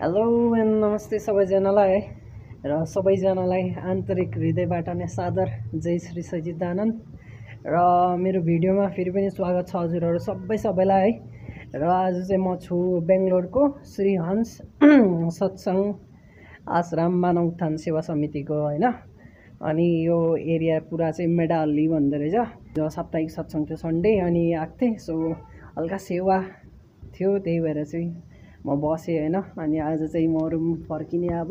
Hello and नमस्ते सबैजनालाई र सबैजनालाई आन्तरिक हृदयबाट नै सादर जय श्री सच्चिदानन्द र मेरो भिडियोमा फेरि पनि स्वागत छ हजुरहरू सबैलाई है। र आज चाहिँ म छु बेङ्गलोरको श्री हंस सत्संग आश्रम मानव उत्थान सेवा समितिको हैन। अनि यो एरिया पुरा चाहिँ मेडाली भन्दो रहेछ। जो साप्ताहिक सत्संग थियो सन्डे अनि आएको थिएँ, सो हल्का सेवा थियो त्यही भएर चाहिँ म बसेँ हैन। अनि आज चाहिँ म रुम फर्किने अब,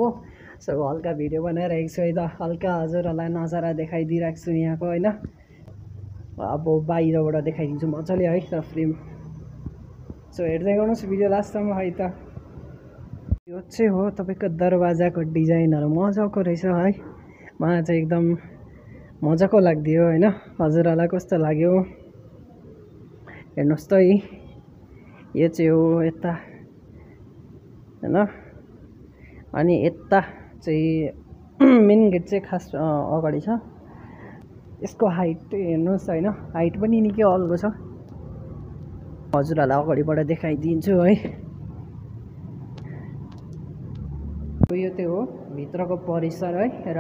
सो हल्का भिडियो बनाइरहेको छु है त। हल्का हजुरहरूलाई नजारा देखाइदिइरहेको छु यहाँको हैन। अब बाहिरबाट देखाइदिन्छु मजाले है त फ्रेम। सो हेर्दै गर्नुहोस् भिडियो लास्टसम्म है त। यो चाहिँ हो तपाईँको दरवाजाको डिजाइनहरू मजाको रहेछ है। मलाई चाहिँ एकदम मजाको लाग्दियो हैन। हजुरहरूलाई कस्तो लाग्यो हेर्नुहोस् त है। यो चाहिँ हो यता हैन। अनि यता चाहिँ मेन गेट चाहिँ खास अगाडि छ। यसको हाइट हेर्नुहोस् हैन, हाइट पनि निकै अल्गो छ। हजुरहरूलाई अगाडिबाट देखाइदिन्छु है। यो चाहिँ हो भित्रको परिसर है। र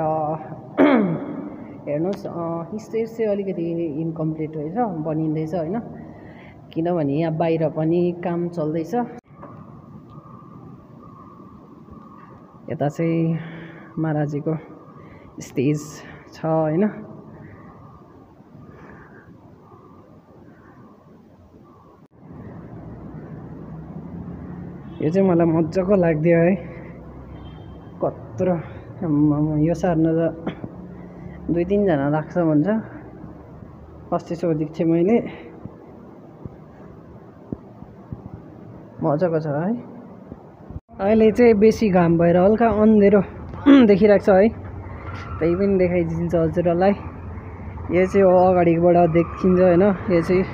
हेर्नुहोस् स्टेज चाहिँ अलिकति इन्कम्प्लिट रहेछ, बनिँदैछ हैन। किनभने यहाँ बाहिर पनि काम चल्दैछ। यता चाहिँ महाराजीको स्टेज छ हैन। यो चाहिँ मलाई मजाको लाग्दियो है। कत्रो यो सार्न त 2-3 जना लाग्छ भन्छ। अस्ति सोधेको थिएँ मैले, मजाको छ है। अहिले चाहिँ बेसी घाम भएर हल्का अन्धेरो देखिरहेको छ है, त्यही पनि देखाइदिन्छ हजुरहरूलाई। यो चाहिँ अगाडिबाट देखिन्छ हैन। यो चाहिँ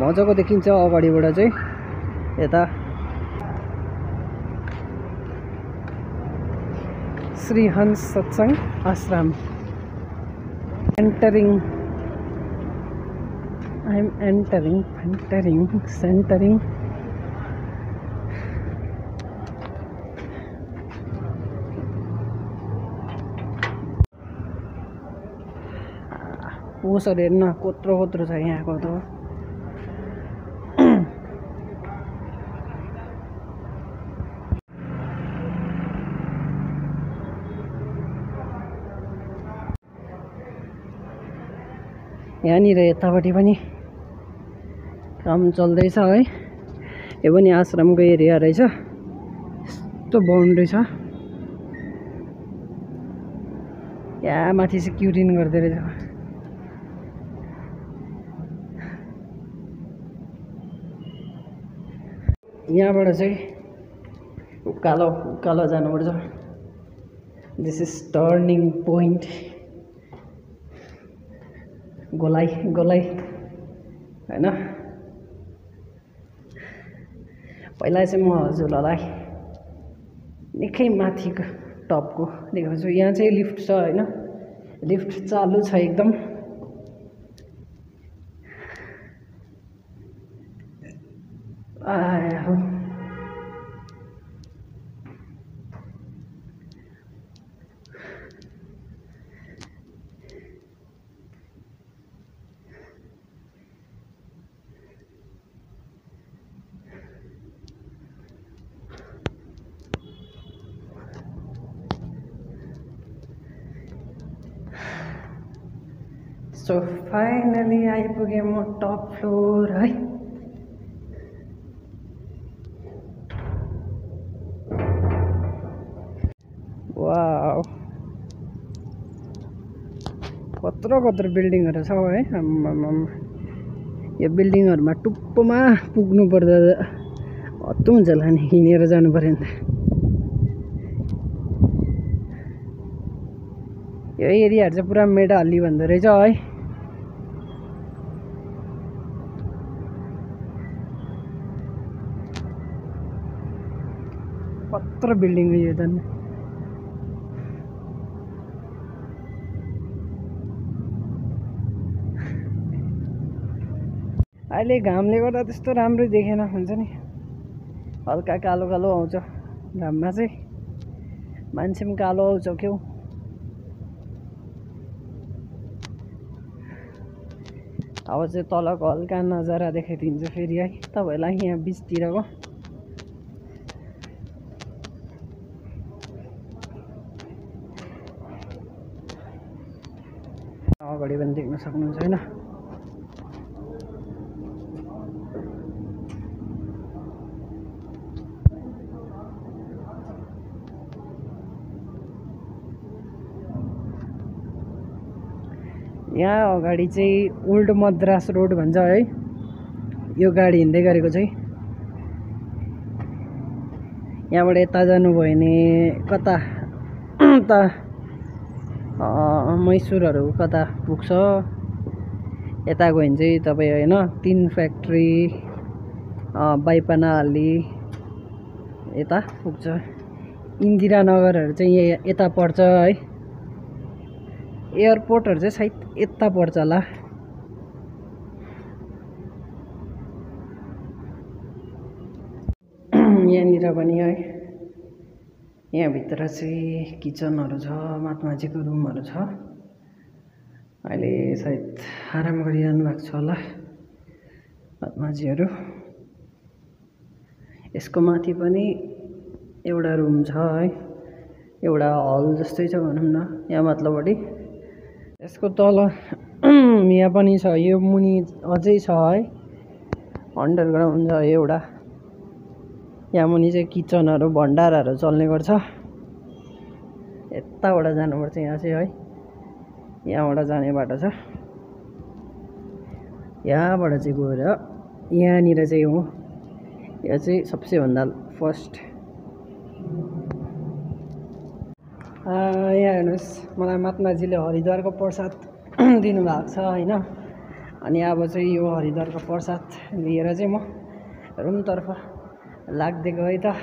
मजाको देखिन्छ अगाडिबाट चाहिँ। यता श्री हंस सत्संग आश्रम एन्टरिङ सेन्टरिङ। पोसहरू हेर्न कत्रो छ यहाँको त। यहाँनिर यतापट्टि पनि काम चल्दैछ है। यो पनि आश्रमको एरिया रहेछ। यस्तो बाउन्ड्री छ। यहाँ माथि चाहिँ क्युरिन गर्दै रहेछ। यहाँबाट चाहिँ उकालो जानुपर्छ। This is turning point. गोलाइ हैन। पहिला चाहिँ म हजुरहरूलाई निकै माथिको टपको देखाउँछु। यहाँ चाहिँ लिफ्ट छ हैन। लिफ्ट चालु छ एकदम। सो फाइनली आइपुगेँ म टप फ्लोर है। वाउ, कत्रो बिल्डिङहरू छ है। यो बिल्डिङहरूमा टुप्पोमा पुग्नु पर्दा हत्तु हुन्छ होला नि, हिँडेर जानु पर्यो नि त। यो एरियाहरू चाहिँ पुरा मेडाली भन्दो रहेछ है। कत्रो बिल्डिङ यो त। अहिले घामले गर्दा त्यस्तो राम्रो देखेन, हुन्छ नि हल्का कालो आउँछ। घाममा चाहिँ मान्छे पनि कालो आउँछ क्याउ। अब चाहिँ तलको हल्का नजारा देखाइदिन्छु फेरि है तपाईँहरूलाई यहाँ बिचतिरको। अगाडि पनि देख्न सक्नुहुन्छ होइन। यहाँ अगाडि चाहिँ ओल्ड मद्रास रोड भन्छ है, यो गाडी हिँड्दै गरेको चाहिँ। यहाँबाट यता जानुभयो भने कता त मैसुरहरू कता पुग्छ, यता गयो भने चाहिँ तपाईँ होइन तीन फ्याक्ट्री बाइपानाहाली यता पुग्छ। इन्दिरानगरहरू चाहिँ यता पर्छ है। एयरपोर्टहरू चाहिँ सायद यता पर्छ होला। यहाँनिर पनि है, यहाँभित्र चाहिँ किचनहरू छ, महात्माजीको रुमहरू छ। अहिले सायद आराम गरिरहनु भएको छ होला महात्माजीहरू। यसको माथि पनि एउटा रुम छ है, एउटा हल जस्तै छ भनौँ न यहाँ माथिल्लोपट्टि। यसको तल यहाँ पनि छ, यो मुनि अझै छ है, अन्डरग्राउन्ड छ एउटा। यहाँ मुनि चाहिँ किचनहरू भण्डारहरू चल्ने गर्छ। यताबाट जानुपर्छ यहाँ चाहिँ है, यहाँबाट जाने बाटो छ। यहाँबाट चाहिँ गएर यहाँनिर चाहिँ हो, यहाँ चाहिँ सबसे भन्दा फर्स्ट। यहाँ हेर्नुहोस्, मलाई महात्माजीले हरिद्वारको प्रसाद दिनुभएको छ होइन। अनि अब चाहिँ यो हरिद्वारको प्रसाद लिएर चाहिँ म रुमतर्फ लाग्दै गएँ त।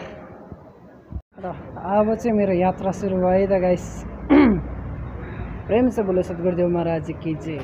र अब चाहिँ मेरो यात्रा सुरु भयो त गाइस। प्रेम से बोलो सद्गुरुदेव महाराज की जय।